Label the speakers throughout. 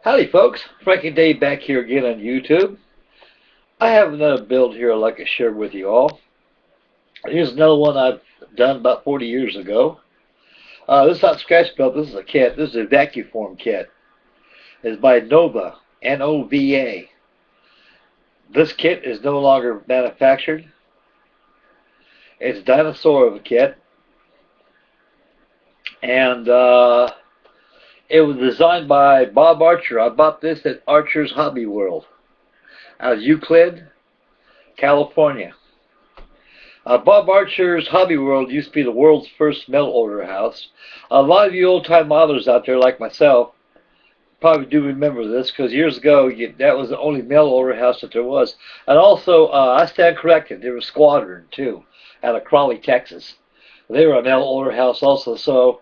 Speaker 1: Howdy folks, Frankie Dave back here again on YouTube. I have another build here I'd like to share with you all. Here's another one I've done about 40 years ago. This is not scratch built, this is a kit. This is a Vacuform kit. It's by Nova, N-O-V-A. This kit is no longer manufactured. It's a dinosaur of a kit. And it was designed by Bob Archer. I bought this at Archer's Hobby World out of Euclid, California. Bob Archer's Hobby World used to be the world's first mail order house. A lot of you old-time modelers out there like myself probably do remember this because years ago that was the only mail order house that there was. And also, I stand corrected, there was Squadron too out of Crawley, Texas. They were a mail order house also. So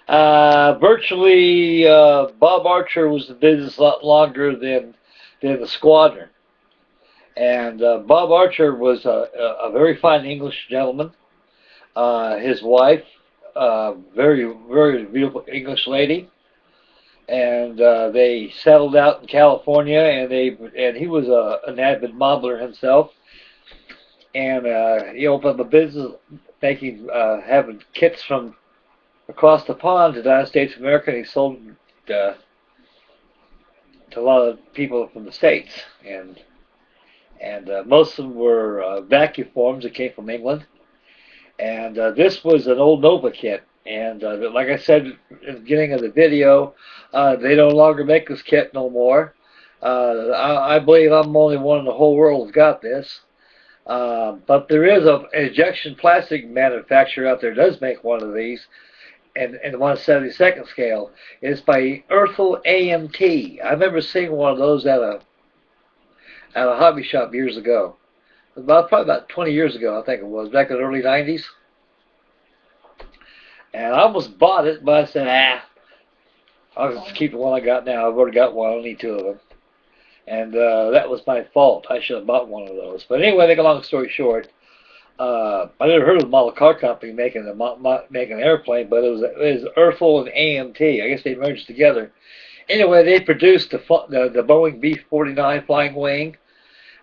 Speaker 1: virtually, Bob Archer was in business a lot longer than the Squadron. And Bob Archer was a very fine English gentleman. His wife, very, very beautiful English lady. And they settled out in California, and he was an avid modeler himself. And he opened up a business making, having kits from across the pond to the United States of America, and he sold to a lot of people from the States. And most of them were Vacuforms that came from England. And this was an old Nova kit. And like I said in the beginning of the video, they no longer make this kit no more. I believe I'm the only one in the whole world who's got this. But there is an injection plastic manufacturer out there that does make one of these. And the 1/72nd scale. It's by Earthel AMT. I remember seeing one of those at a hobby shop years ago. Probably about 20 years ago, I think it was, back in the early 90s. And I almost bought it, but I said, I'll just keep the one I got now. I've already got one, I don't need two of them. And that was my fault. I should have bought one of those. But anyway, make a long story short, I never heard of the model car company making an airplane, but it was Earthel and AMT. I guess they merged together. Anyway, they produced the Boeing B-49 flying wing,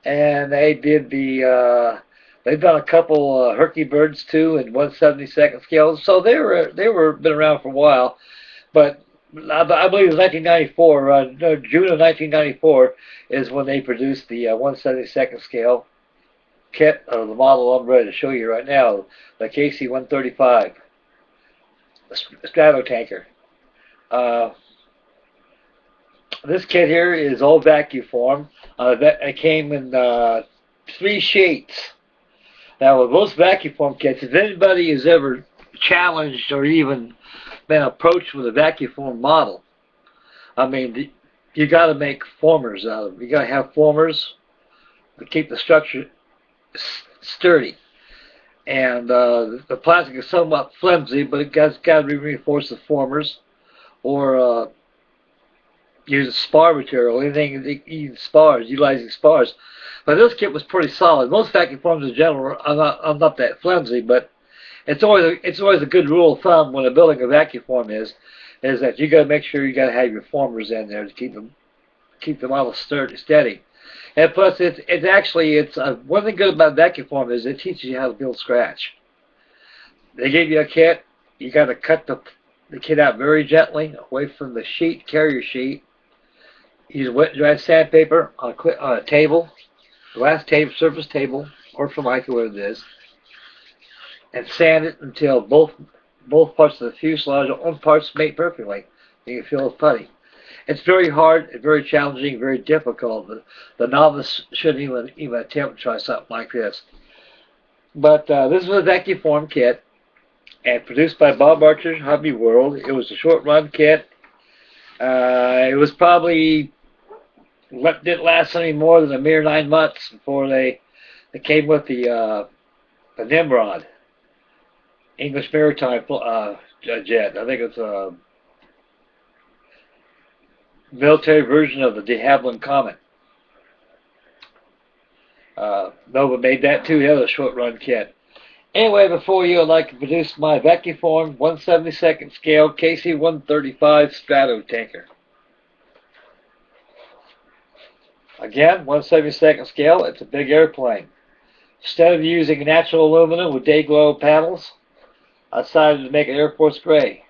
Speaker 1: and they did they've done a couple Herky Birds too in 1/72nd scale. So they were been around for a while, but I believe it was 1994, June of 1994 is when they produced the 1/72nd scale kit of the model I'm ready to show you right now, the KIC135, the Stratotanker. This kit here is all Vacuform. It came in 3 sheets. Now, with most Vacuform kits, if anybody has ever challenged or even been approached with a Vacuform model, I mean, you got to make formers out of them. You got to have formers to keep the structure sturdy. And the plastic is somewhat flimsy, but it got to be reinforced with formers or use spar material, anything utilizing spars. But this kit was pretty solid. Most Vacuforms in general are not that flimsy, but it's always a good rule of thumb when building a Vacuform is that you got to make sure you got to have your formers in there to keep the model steady. And plus, it's one thing good about Vacuform is it teaches you how to build scratch. They give you a kit, you got to cut the kit out very gently away from the sheet, carrier sheet. Use wet dry sandpaper on a table, glass table, surface table, or Formica, whatever it is, and sand it until both parts of the fuselage or one parts mate perfectly. You can feel it's putty. It's very hard, very challenging, very difficult. The novice shouldn't even attempt to try something like this. But this was a Vacuform kit, and produced by Bob Archer's Hobby World. It was a short-run kit. It was probably didn't last any more than a mere 9 months before they came with the Nimrod, English maritime jet. I think it's a military version of the de Havilland Comet. Nova made that too. The other short-run kit. Anyway, before you, I'd like to produce my Vacuform 1/72nd scale KIC135 Stratotanker. Again, 1/72 scale. It's a big airplane. Instead of using natural aluminum with day glow panels, I decided to make it Air Force gray.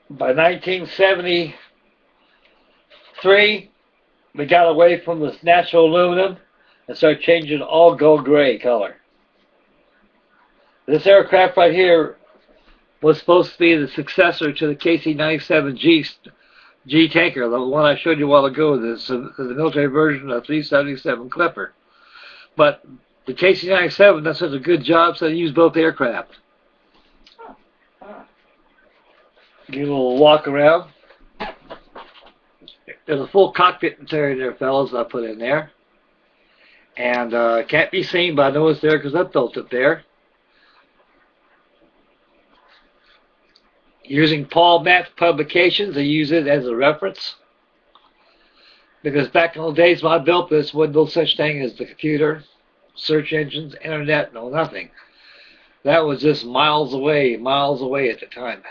Speaker 1: By 1973, we got away from this natural aluminum and started changing it all gold gray color. This aircraft right here was supposed to be the successor to the KC-97G tanker, the one I showed you a while ago, the military version of the 377 Clipper. But the KC-97 does such a good job, so they use both aircraft. Give a little walk around. There's a full cockpit interior there, fellas, I put in there. And can't be seen, but I know it's there because I built it there. Using Paul Matt's publications, I use it as a reference. Because back in the days when I built this, wasn't no such thing as the computer, search engines, internet, no nothing. That was just miles away at the time.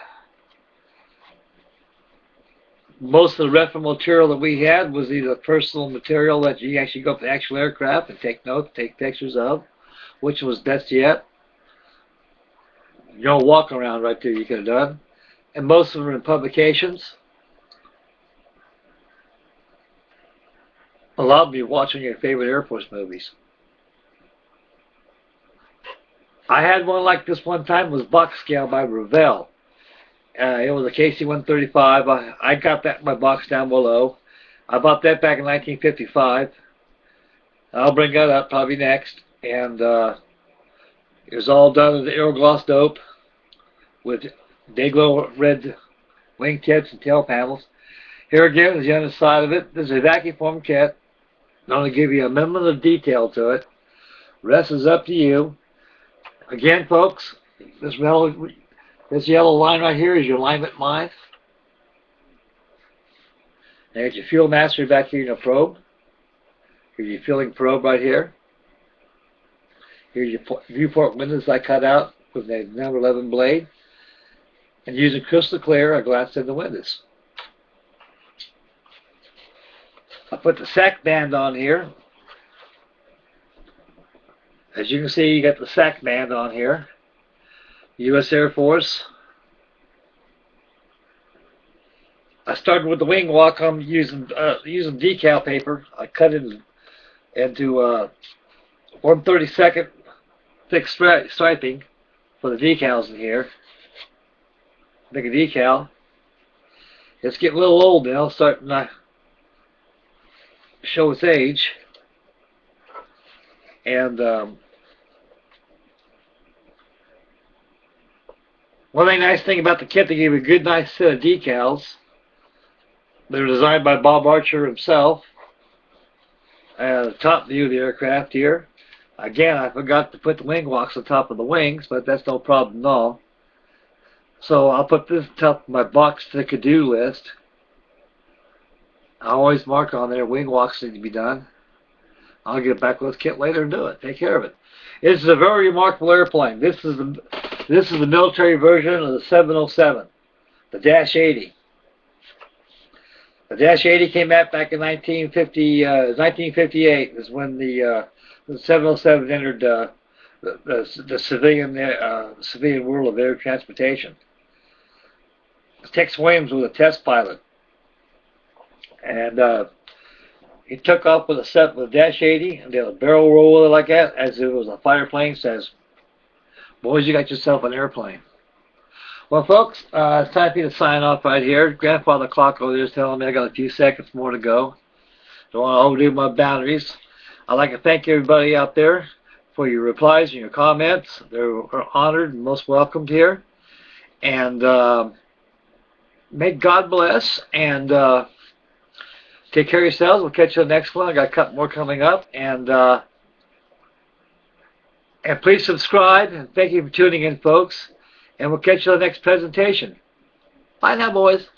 Speaker 1: Most of the reference material that we had was either personal material that you actually go up to the actual aircraft and take notes, take pictures of, which was best yet. You know, walk around right there you could have done. And most of them are in publications. A lot of you watching your favorite Air Force movies. I had one like this one time. It was box scale by Revell. It was a KC-135. I got that in my box down below. I bought that back in 1955. I'll bring that up probably next. And it was all done in the Aerogloss dope with day-glow red wing tips and tail panels. Here again is the other side of it. This is a vacuform kit. I'm going to give you a minimum of detail to it. Rest is up to you. Again, folks, this yellow line right here is your alignment line. There's your fuel master back here in your probe. Here's your filling probe right here. Here's your viewport windows I cut out with a number 11 blade. And using crystal clear, I glassed in the windows. I put the SAC band on here. As you can see, you got the SAC band on here. U.S. Air Force. I started with the wing walk. I'm using decal paper. I cut it into 1/32 thick striping for the decals in here. Make a decal. It's getting a little old now, starting to show its age. And one nice thing about the kit, they gave a good nice set of decals. They were designed by Bob Archer himself. The top view of the aircraft here. Again, I forgot to put the wing walks on top of the wings, but that's no problem at all. So I'll put this on top of my box to-do list. I always mark on there wing walks need to be done. I'll get back with this kit later and do it. Take care of it. This is a very remarkable airplane. This is the military version of the 707, the Dash 80. The Dash 80 came out back in 1958. Is when the 707 entered the civilian world of air transportation. Tex Williams was a test pilot, and he took off with a Dash 80 and did a barrel roll with it like that, as if it was a fighter plane. Says, "Boys, you got yourself an airplane." Well, folks, it's time for you to sign off right here. Grandfather clock over there is telling me I got a few seconds more to go. Don't want to overdo my boundaries. I'd like to thank everybody out there for your replies and your comments. They're honored and most welcomed here. And may God bless, and take care of yourselves. We'll catch you on the next one. I got a couple more coming up. And please subscribe. And thank you for tuning in, folks. And we'll catch you on the next presentation. Bye now, boys.